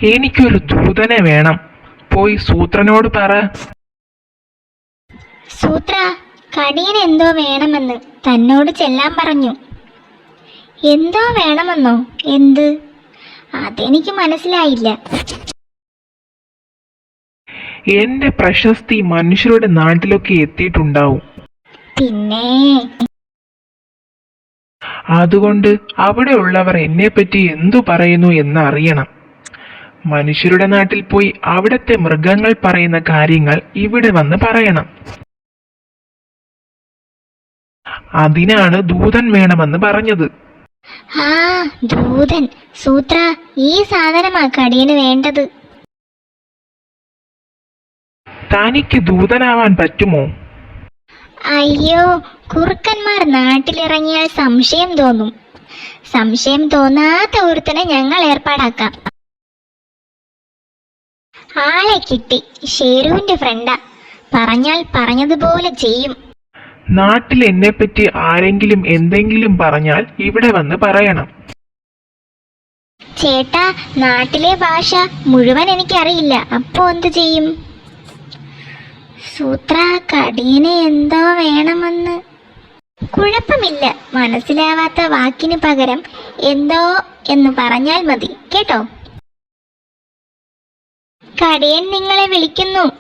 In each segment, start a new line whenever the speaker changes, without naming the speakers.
എനിക്കൊരു ദൂതനെ വേണം. പോയി സൂത്രനോട് പറ.
സൂത്ര, കടിയൻ എന്തോ വേണമെന്ന് തന്നോട് ചെല്ലാൻ പറഞ്ഞു. എന്തോ വേണമെന്നോ? എന്ത്? അതെനിക്ക് മനസ്സിലായില്ല.
എന്റെ പ്രശസ്തി മനുഷ്യരുടെ നാട്ടിലൊക്കെ എത്തിയിട്ടുണ്ടാവും.
പിന്നെ
അതുകൊണ്ട് അവിടെ ഉള്ളവർ എന്നെപ്പറ്റി എന്തു പറയുന്നു എന്ന് അറിയണം. മനുഷ്യരുടെ നാട്ടിൽ പോയി അവിടത്തെ മൃഗങ്ങൾ പറയുന്ന കാര്യങ്ങൾ ഇവിടെ വന്ന് പറയണം. അതിനാണ് ദൂതൻ വേണമെന്ന് പറഞ്ഞത്.
ആ, ദൂതൻ. സൂത്ര, ഈ സാധനമാ കടിയന് വേണ്ടത്.
തനിക്ക് ദൂതനാവാൻ പറ്റുമോ?
അയ്യോ, കുറുക്കന്മാർ നാട്ടിലിറങ്ങിയാൽ സംശയം തോന്നും. സംശയം തോന്നാത്ത ഒരുത്തനെ ഞങ്ങൾ ഏർപ്പാടാക്കാം. ആളെ കിട്ടി. ഷേരുവിന്റെ ഫ്രണ്ടാ. പറഞ്ഞാൽ പറഞ്ഞതുപോലെ ചെയ്യും.
നാട്ടിൽ എന്നെപ്പറ്റി ആരെങ്കിലും എന്തെങ്കിലും പറഞ്ഞാൽ ഇവിടെ വന്ന് പറയണം.
ചേട്ടാ, നാട്ടിലെ ഭാഷ മുഴുവൻ എനിക്കറിയില്ല. അപ്പോ എന്തു ചെയ്യും? സൂത്ര, കടിയന് എന്തോ വേണമെന്ന്. കുഴപ്പമില്ല, മനസ്സിലാവാത്ത വാക്കിന് പകരം എന്തോ എന്ന് പറഞ്ഞാൽ മതി കേട്ടോ. കടിയൻ നിങ്ങളെ വിളിക്കുന്നു.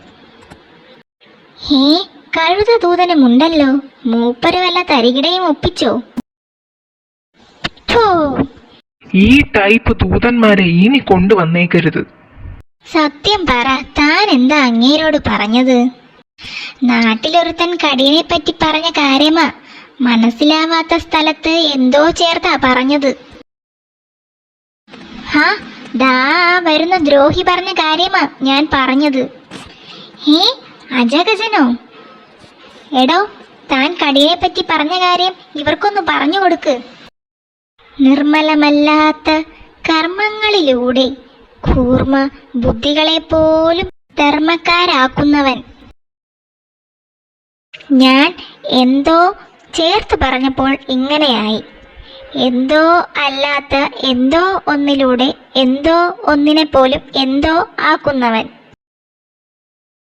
ഹേ, കഴുത ദൂതനുമുണ്ടല്ലോ. മൂപ്പര് വല്ല തരികിടയും ഒപ്പിച്ചോ?
ഈ ടൈപ്പ് ദൂതന്മാരെ ഇനി കൊണ്ടുവന്നേക്കരുത്.
സത്യം പറ, താൻ എന്താ അങ്ങേരോട് പറഞ്ഞത്? നാട്ടിലൊരുത്തൻ കടിയനെ പറ്റി പറഞ്ഞ കാര്യമാ. മനസ്സിലാവാത്ത സ്ഥലത്ത് എന്തോ ചേർത്താ പറഞ്ഞത്. ഹാ, ദാ വരുന്ന ദ്രോഹി പറഞ്ഞ കാര്യമാ ഞാൻ പറഞ്ഞത്. അജഗജനോ? എടോ, താൻ കടിയനെ പറ്റി പറഞ്ഞ കാര്യം ഇവർക്കൊന്ന് പറഞ്ഞു കൊടുക്ക്. നിർമ്മലമല്ലാത്ത കർമ്മങ്ങളിലൂടെ കൂർമ്മ ബുദ്ധികളെ പോലും ധർമ്മക്കാരാക്കുന്നവൻ. ഞാൻ എന്തോ ചേർത്ത് പറഞ്ഞപ്പോൾ ഇങ്ങനെയായി. എന്തോ അല്ലാത്ത എന്തോ ഒന്നിലൂടെ എന്തോ ഒന്നിനെ പോലും എന്തോ ആക്കുന്നവൻ.